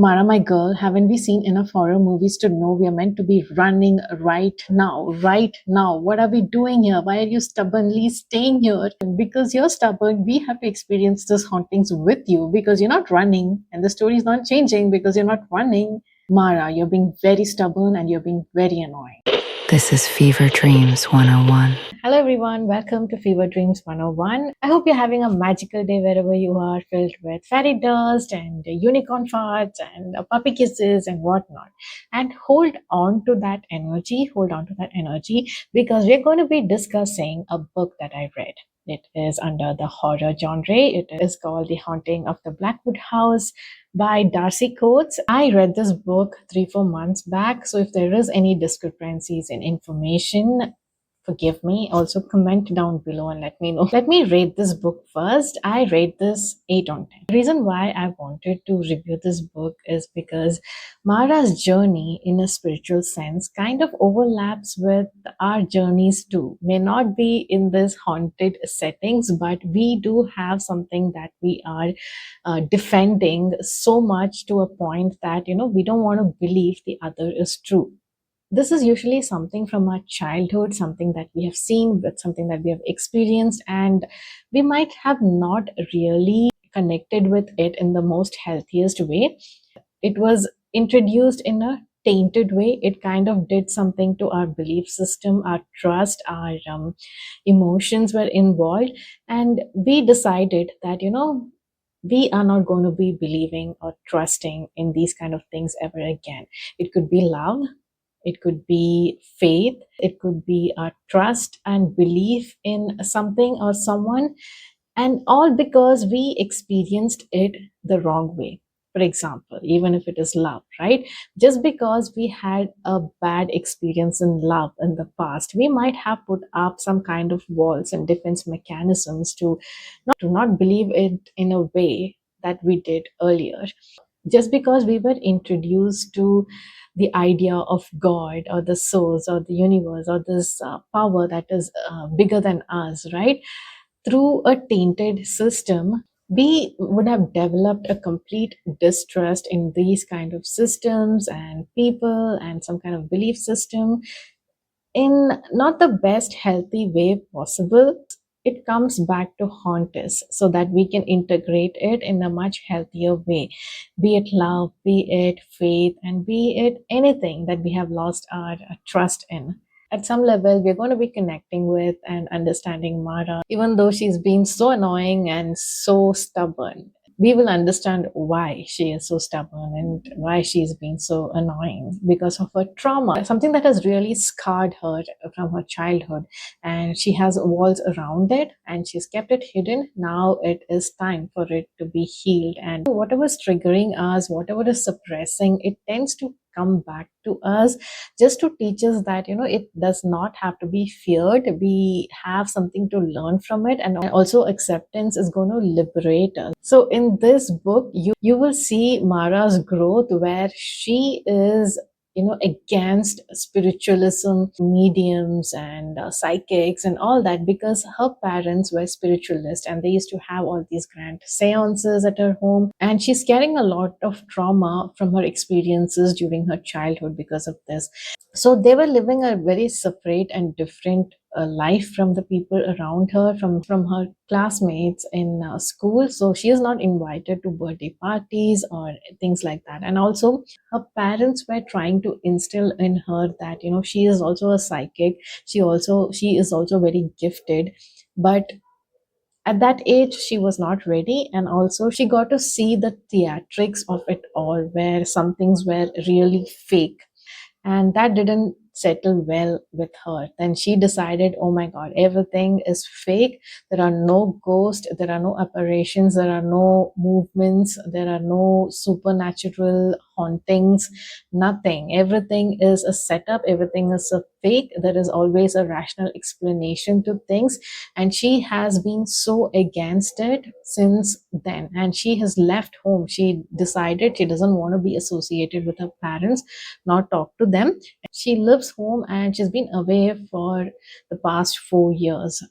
Mara, my girl, haven't we seen enough horror movies to know we are meant to be running right now? Right now. What are we doing here? Why are you stubbornly staying here? And because you're stubborn, we have to experience these hauntings with you because you're not running and the story is not changing because you're not running. Mara, you're being very stubborn and you're being very annoying. This is Fever Dreams 101. Hello everyone, welcome to Fever Dreams 101. I hope you're having a magical day wherever you are, filled with fairy dust and unicorn farts and puppy kisses and whatnot. And hold on to that energy, because we're going to be discussing a book that I read. It is under the horror genre. It is called The Haunting of the Blackwood House by Darcy Coates. I read this book 3-4 months back, so if there is any discrepancies in information, forgive me. Also comment down below and let me know. Let me rate this book first. I rate this 8 on 10. The reason why I wanted to review this book is because Mara's journey in a spiritual sense kind of overlaps with our journeys too. May not be in this haunted settings, but we do have something that we are defending so much to a point that we don't want to believe the other is true. This is usually something from our childhood, something that we have seen, but something that we have experienced, and we might have not really connected with it in the most healthiest way. It was introduced in a tainted way. It kind of did something to our belief system, our trust, our emotions were involved, and we decided that we are not going to be believing or trusting in these kind of things ever again. It could be love, it could be faith, it could be our trust and belief in something or someone, and all because we experienced it the wrong way. For example, even if it is love, right? Just because we had a bad experience in love in the past, we might have put up some kind of walls and defense mechanisms to not believe it in a way that we did earlier. Just because we were introduced to the idea of God or the source or the universe or this power that is bigger than us, right? Through a tainted system, we would have developed a complete distrust in these kind of systems and people and some kind of belief system in not the best healthy way possible. It comes back to haunt us so that we can integrate it in a much healthier way, be it love, be it faith, and be it anything that we have lost our trust in. At some level, we're going to be connecting with and understanding Mara, even though she's been so annoying and so stubborn. We will understand why she is so stubborn and why she's been so annoying because of her trauma, something that has really scarred her from her childhood. And she has walls around it and she's kept it hidden. Now it is time for it to be healed. And whatever is triggering us, whatever is suppressing, it tends to come back to us just to teach us that it does not have to be feared. We have something to learn from it, and also acceptance is going to liberate us. So in this book, you will see Mara's growth, where she is against spiritualism, mediums and psychics and all that, because her parents were spiritualists and they used to have all these grand seances at her home, and she's carrying a lot of trauma from her experiences during her childhood because of this. So they were living a very separate and different life from the people around her, from her classmates in school. So she is not invited to birthday parties or things like that. And also her parents were trying to instill in her that she is also a psychic, she is also very gifted, but at that age she was not ready. And also she got to see the theatrics of it all, where some things were really fake, and that didn't settle well with her. Then she decided, oh my god, everything is fake. There are no ghosts, there are no apparitions, there are no movements, there are no supernatural hauntings, nothing. Everything is a setup, everything is a fake. There is always a rational explanation to things, and she has been so against it since then. And she has left home. She decided she doesn't want to be associated with her parents, not talk to them. She lives this home and she's been away for the past 4 years.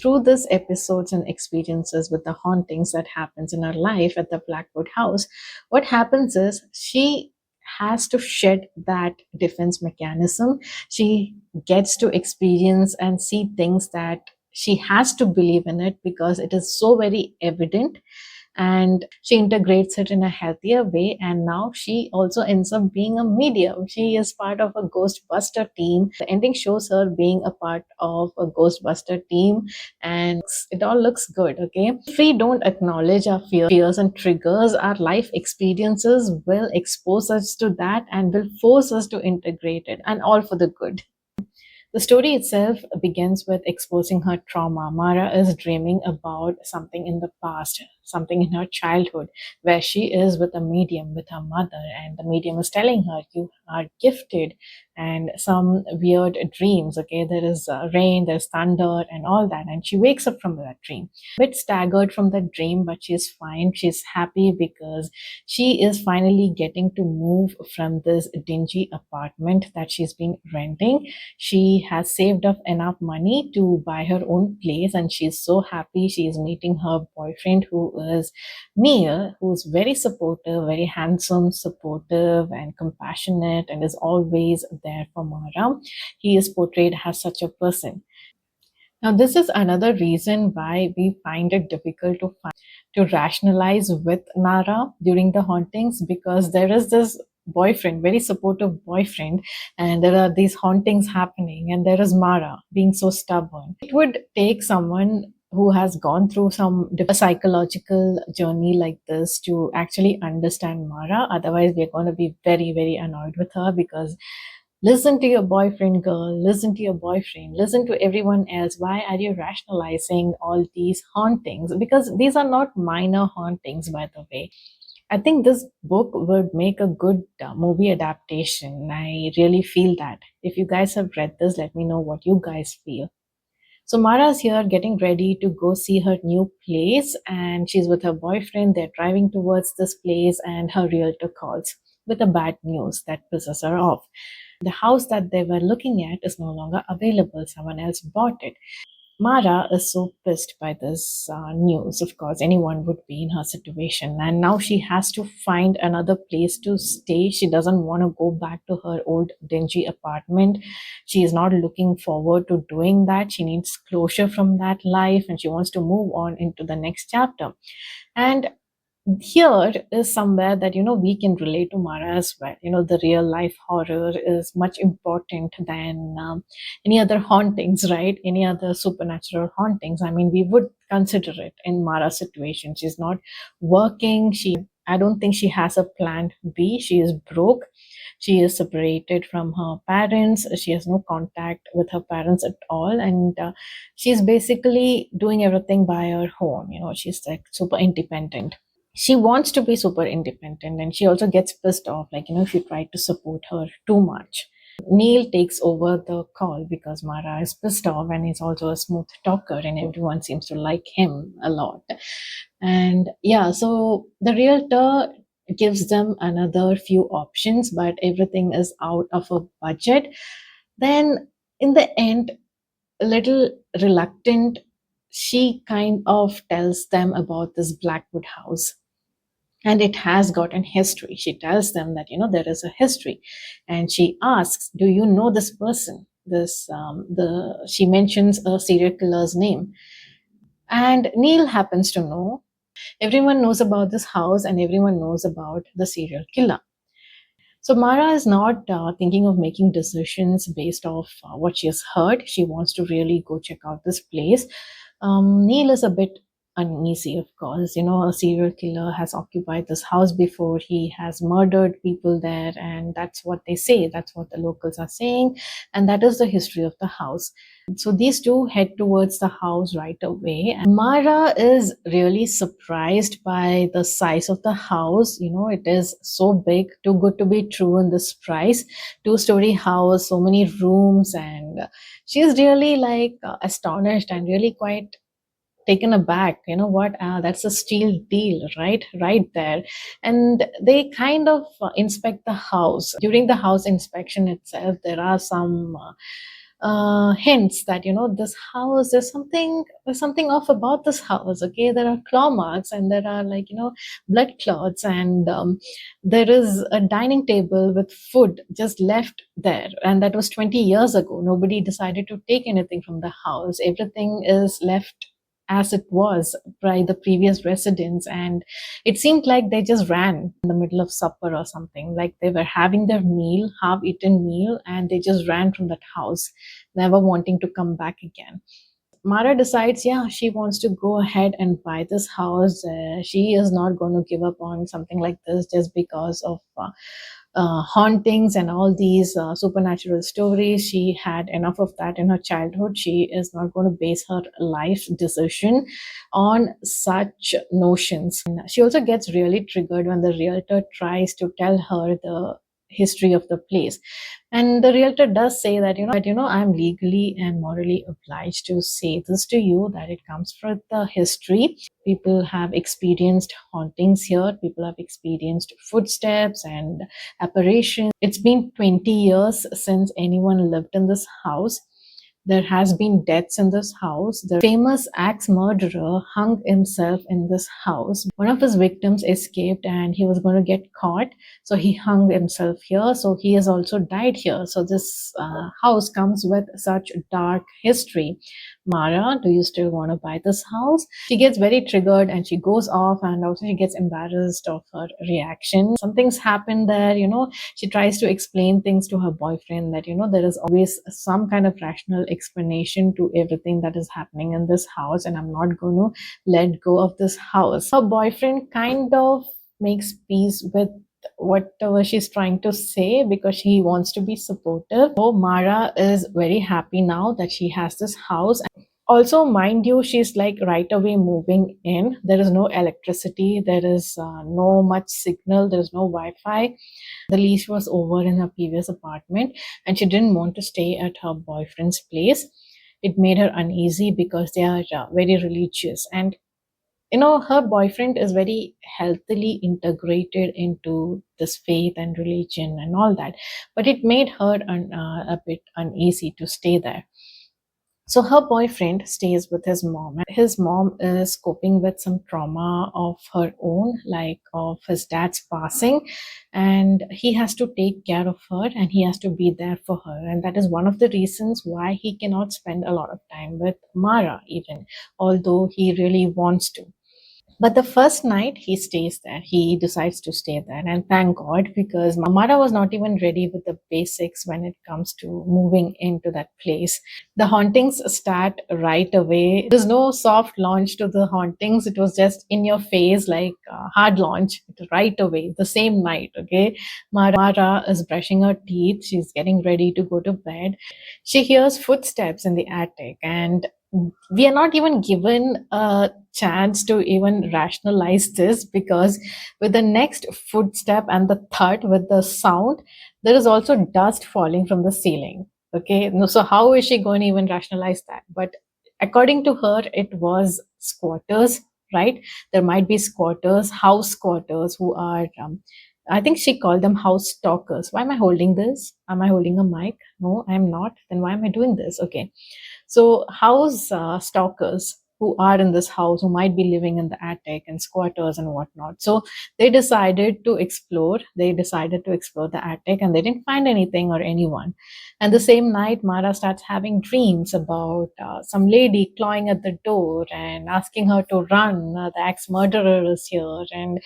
Through these episodes and experiences with the hauntings that happens in her life at the Blackwood house, what happens is she has to shed that defense mechanism. She gets to experience and see things that she has to believe in it because it is so very evident, and she integrates it in a healthier way. And now she also ends up being a medium. She is part of a ghostbuster team. The ending shows her being a part of a ghostbuster team, and it all looks good. Okay, if we don't acknowledge our fears and triggers, our life experiences will expose us to that and will force us to integrate it, and all for the good. The story itself begins with exposing her trauma. Mara is dreaming about something in the past, something in her childhood, where she is with a medium, with her mother, and the medium is telling her, "You are gifted," and some weird dreams. Okay, there is rain, there's thunder, and all that. And she wakes up from that dream, a bit staggered from the dream, but she's fine. She's happy because she is finally getting to move from this dingy apartment that she's been renting. She has saved up enough money to buy her own place, and she's so happy. She is meeting her boyfriend, who is Neil, who's very supportive, very handsome, supportive, and compassionate, and is always there for Mara. He is portrayed as such a person. Now, this is another reason why we find it difficult to rationalize with Nara during the hauntings, because there is this boyfriend, very supportive boyfriend, and there are these hauntings happening, and there is Mara being so stubborn. It would take someone who has gone through some psychological journey like this to actually understand Mara. Otherwise, we're going to be very, very annoyed with her because listen to your boyfriend, girl. Listen to your boyfriend. Listen to everyone else. Why are you rationalizing all these hauntings? Because these are not minor hauntings, by the way. I think this book would make a good movie adaptation. I really feel that. If you guys have read this, let me know what you guys feel. So Mara's here getting ready to go see her new place, and she's with her boyfriend. They're driving towards this place, and her realtor calls with a bad news that pisses her off. The house that they were looking at is no longer available. Someone else bought it. Mara is so pissed by this news. Of course, anyone would be in her situation. And now she has to find another place to stay. She doesn't want to go back to her old dingy apartment. She is not looking forward to doing that. She needs closure from that life, and she wants to move on into the next chapter. And here is somewhere that we can relate to Mara as well. The real life horror is much important than any other hauntings, right? Any other supernatural hauntings. I mean, we would consider it in Mara's situation. She's not working. I don't think she has a plan B. She is broke. She is separated from her parents. She has no contact with her parents at all, and she's basically doing everything by her own. She's like super independent. She wants to be super independent, and she also gets pissed off, like, if you try to support her too much. Neil takes over the call because Mara is pissed off, and he's also a smooth talker, and everyone seems to like him a lot. And yeah, so the realtor gives them another few options, but everything is out of a budget. Then in the end, a little reluctant, she kind of tells them about this Blackwood house, and it has got an history. She tells them that there is a history, and she asks, "Do you know this person?" She mentions a serial killer's name, and Neil happens to know. Everyone knows about this house, and everyone knows about the serial killer. So Mara is not thinking of making decisions based off what she has heard. She wants to really go check out this place. Neil is a bit uneasy, of course. A serial killer has occupied this house before. He has murdered people there, and that's what they say. That's what the locals are saying, and that is the history of the house. So these two head towards the house right away. And Mara is really surprised by the size of the house. It is so big, too good to be true in this price. Two-story house, so many rooms, and she is really like astonished and really quite taken aback. You know what? That's a steal deal, right there. And they kind of inspect the house. During the house inspection itself, there are some hints that this house, there's something off about this house. Okay, there are claw marks, and there are, like, blood clots, and there is a dining table with food just left there, and that was 20 years ago. Nobody decided to take anything from the house. Everything is left as it was by the previous residents, and it seemed like they just ran in the middle of supper or something, like they were having their meal, half eaten meal, and they just ran from that house, never wanting to come back again. Mara decides, yeah, she wants to go ahead and buy this house. She is not going to give up on something like this just because of hauntings and all these supernatural stories. She had enough of that in her childhood. She is not going to base her life decision on such notions. And she also gets really triggered when the realtor tries to tell her the history of the place. And the realtor does say that, I'm legally and morally obliged to say this to you, that it comes from the history. People have experienced hauntings here, people have experienced footsteps and apparitions. It's been 20 years since anyone lived in this house. There has been deaths in this house. The famous axe murderer hung himself in this house. One of his victims escaped and he was going to get caught, so he hung himself here. So he has also died here. So this house comes with such dark history. Mara, do you still want to buy this house? She gets very triggered and she goes off, and also she gets embarrassed of her reaction. Something's happened there. She tries to explain things to her boyfriend that, there is always some kind of rational explanation to everything that is happening in this house, and I'm not going to let go of this house. Her boyfriend kind of makes peace with whatever she's trying to say because he wants to be supportive. So Mara is very happy now that she has this house. Also, mind you, she's like right away moving in. There is no electricity, there is no much signal, there is no Wi-Fi. The lease was over in her previous apartment, and she didn't want to stay at her boyfriend's place. It made her uneasy because they are very religious, and her boyfriend is very healthily integrated into this faith and religion and all that, but it made her a bit uneasy to stay there. So her boyfriend stays with his mom. His mom is coping with some trauma of her own, like of his dad's passing, and he has to take care of her and he has to be there for her. And that is one of the reasons why he cannot spend a lot of time with Mara, even although he really wants to. But the first night he stays there, he decides to stay there. And thank God, because Mara was not even ready with the basics when it comes to moving into that place. The hauntings start right away. There's no soft launch to the hauntings. It was just in your face, like hard launch right away, the same night. Okay. Mara is brushing her teeth. She's getting ready to go to bed. She hears footsteps in the attic, and we are not even given a chance to even rationalize this, because with the next footstep and the thud with the sound, there is also dust falling from the ceiling. Okay, no, so how is she going to even rationalize that? But according to her, it was squatters, right? There might be squatters, house squatters, who are I think she called them house stalkers. Why am I holding this? Am I holding a mic? No, I'm not. Then why am I doing this? Okay. So, house stalkers who are in this house, who might be living in the attic, and squatters and whatnot. So, they decided to explore. They decided to explore the attic, and they didn't find anything or anyone. And the same night, Mara starts having dreams about some lady clawing at the door and asking her to run. The axe murderer is here, and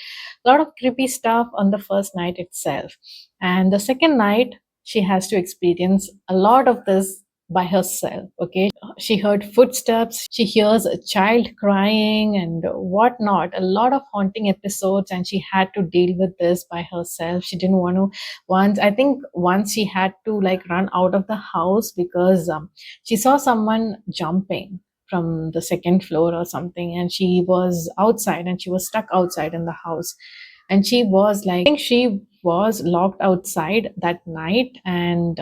a lot of creepy stuff on the first night itself. And the second night, she has to experience a lot of this by herself. Okay, she heard footsteps, she hears a child crying and whatnot, a lot of haunting episodes, and she had to deal with this by herself. She didn't want to. Once she had to like run out of the house because she saw someone jumping from the second floor or something, and she was outside and she was stuck outside in the house, and she was like, I think she was locked outside that night, and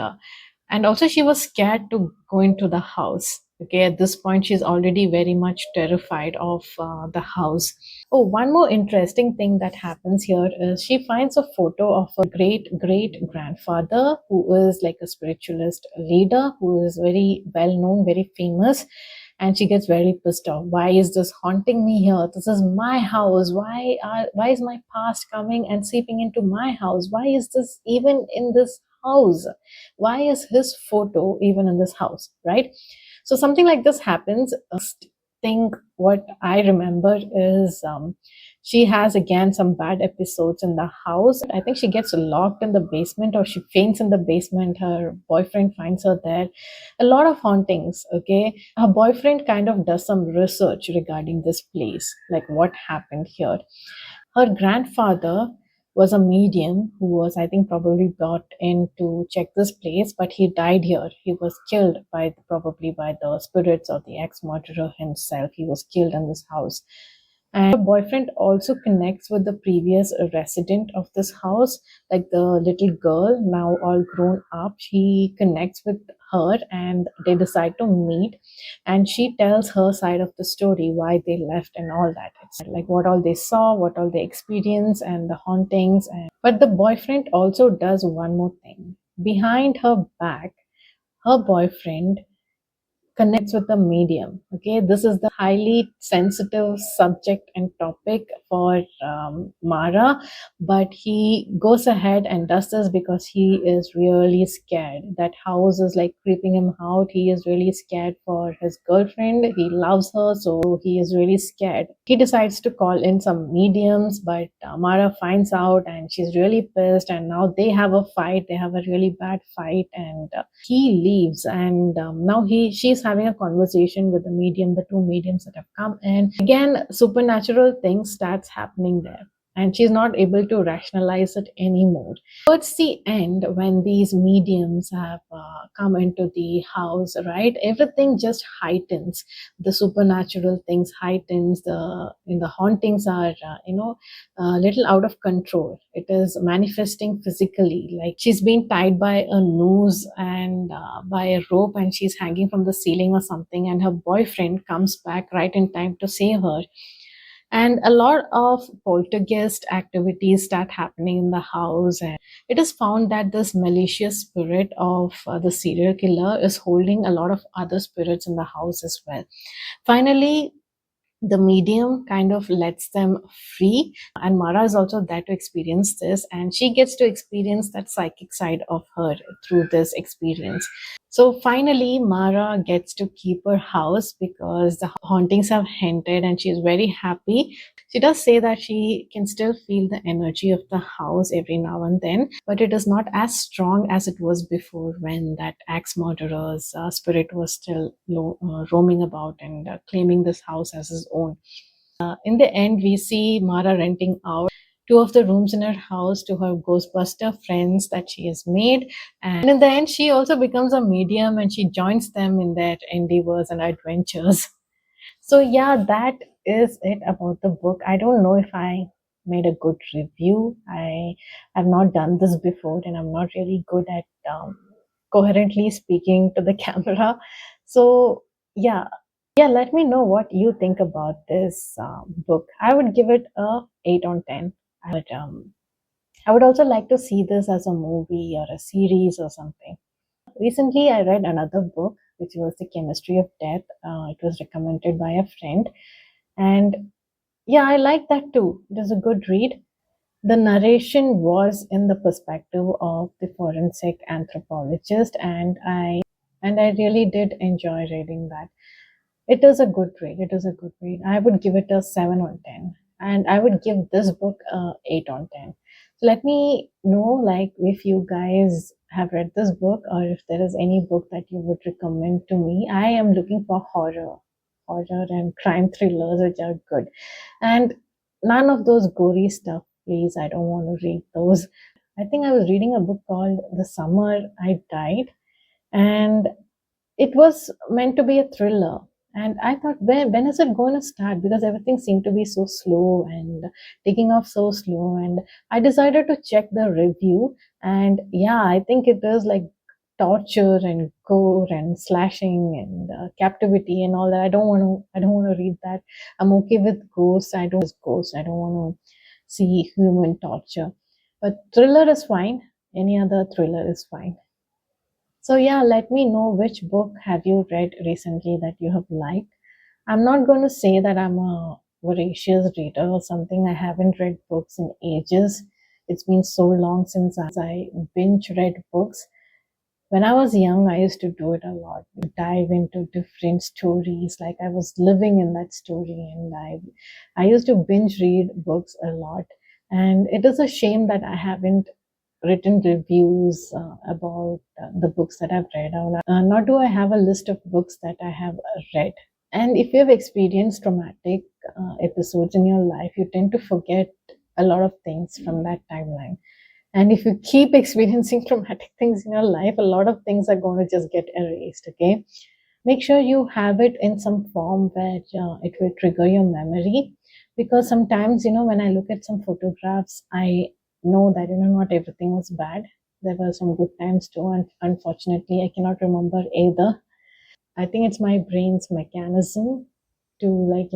also she was scared to go into the house. Okay, at this point, she's already very much terrified of the house. Oh, one more interesting thing that happens here is she finds a photo of a great great grandfather who is like a spiritualist leader who is very well known, very famous. And she gets very pissed off. Why is this haunting me here? This is my house. Why is my past coming and seeping into my house? Why is this even in this house? Why is his photo even in this house, right? So something like this happens. Think what I remember is she has again some bad episodes in the house. I think she gets locked in the basement or she faints in the basement. Her boyfriend finds her there. A lot of hauntings. Okay, her boyfriend kind of does some research regarding this place, like what happened here. Her grandfather was a medium who was, I think, probably brought in to check this place, but he died here. He was killed by probably by the spirits of the ex-murderer himself. He was killed in this house. And her boyfriend also connects with the previous resident of this house, like the little girl, now all grown up. He connects with her and they decide to meet. And she tells her side of the story, why they left and all that. It's like what all they saw, what all they experienced, and the hauntings. But the boyfriend also does one more thing. Behind her back, her boyfriend connects with the medium. Okay, this is the highly sensitive subject and topic for Mara, but he goes ahead and does this because he is really scared. That house is like creeping him out. He is really scared for his girlfriend. He loves her, so he is really scared. He decides to call in some mediums, but Mara finds out and she's really pissed. And now they have a fight. They have a really bad fight, and he leaves. And now she's having a conversation with the medium, the two mediums that have come in. Again, supernatural things starts happening there. And she's not able to rationalize it anymore. Towards the end, when these mediums have come into the house, right, everything just heightens. The supernatural things heightens. The hauntings are a little out of control. It is manifesting physically, like she's being tied by a noose and by a rope, and she's hanging from the ceiling or something. And her boyfriend comes back right in time to save her. And a lot of poltergeist activities start happening in the house, and it is found that this malicious spirit of the serial killer is holding a lot of other spirits in the house as well. Finally, the medium kind of lets them free, and Mara is also there to experience this, and she gets to experience that psychic side of her through this experience. So finally, Mara gets to keep her house because the hauntings have ended and she is very happy. She does say that she can still feel the energy of the house every now and then, but it is not as strong as it was before when that axe murderer's spirit was still roaming about and claiming this house as his own. In the end, we see Mara renting out two of the rooms in her house to her Ghostbuster friends that she has made. And in the end, she also becomes a medium and she joins them in their endeavors and adventures. So, yeah, that is it about the book. I don't know if I made a good review. I have not done this before and I'm not really good at coherently speaking to the camera. So, yeah, let me know what you think about this book. I would give it a 8 on 10. I would also like to see this as a movie or a series or something. Recently, I read another book, which was The Chemistry of Death. It was recommended by a friend. And yeah, I like that too. It was a good read. The narration was in the perspective of the forensic anthropologist, and I really did enjoy reading that. It is a good read. It is a good read. I would give it a 7 on 10. And I would give this book a 8 on 10. So let me know like if you guys have read this book or if there is any book that you would recommend to me. I am looking for horror and crime thrillers which are good. And none of those gory stuff, please. I don't want to read those. I think I was reading a book called The Summer I Died, and it was meant to be a thriller. And I thought, when is it going to start? Because everything seemed to be so slow and taking off so slow. And I decided to check the review. And yeah, I think it is like torture and gore and slashing and captivity and all that. I don't want to read that. I'm okay with ghosts. I don't ghosts. I don't want to see human torture. But thriller is fine. Any other thriller is fine. So yeah, let me know which book have you read recently that you have liked. I'm not going to say that I'm a voracious reader or something. I haven't read books in ages. It's been so long since I binge read books. When I was young, I used to do it a lot. Dive into different stories, like I was living in that story, and I used to binge read books a lot. And it is a shame that I haven't written reviews about the books that I've read out. Nor do I have a list of books that I have read. And if you have experienced traumatic episodes in your life, you tend to forget a lot of things from that timeline. And if you keep experiencing traumatic things in your life, a lot of things are going to just get erased. Okay. Make sure you have it in some form where it will trigger your memory. Because sometimes, when I look at some photographs, I know that, not everything was bad. There were some good times too. And unfortunately, I cannot remember either. I think it's my brain's mechanism to, like,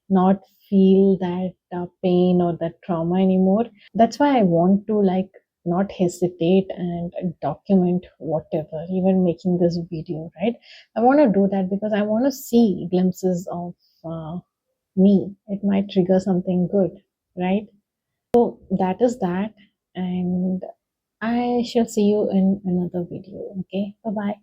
not feel that pain or that trauma anymore. That's why I want to, like, not hesitate and document whatever, even making this video, right? I want to do that because I want to see glimpses of me. It might trigger something good, right? So that is that. And I shall see you in another video. Okay, bye bye.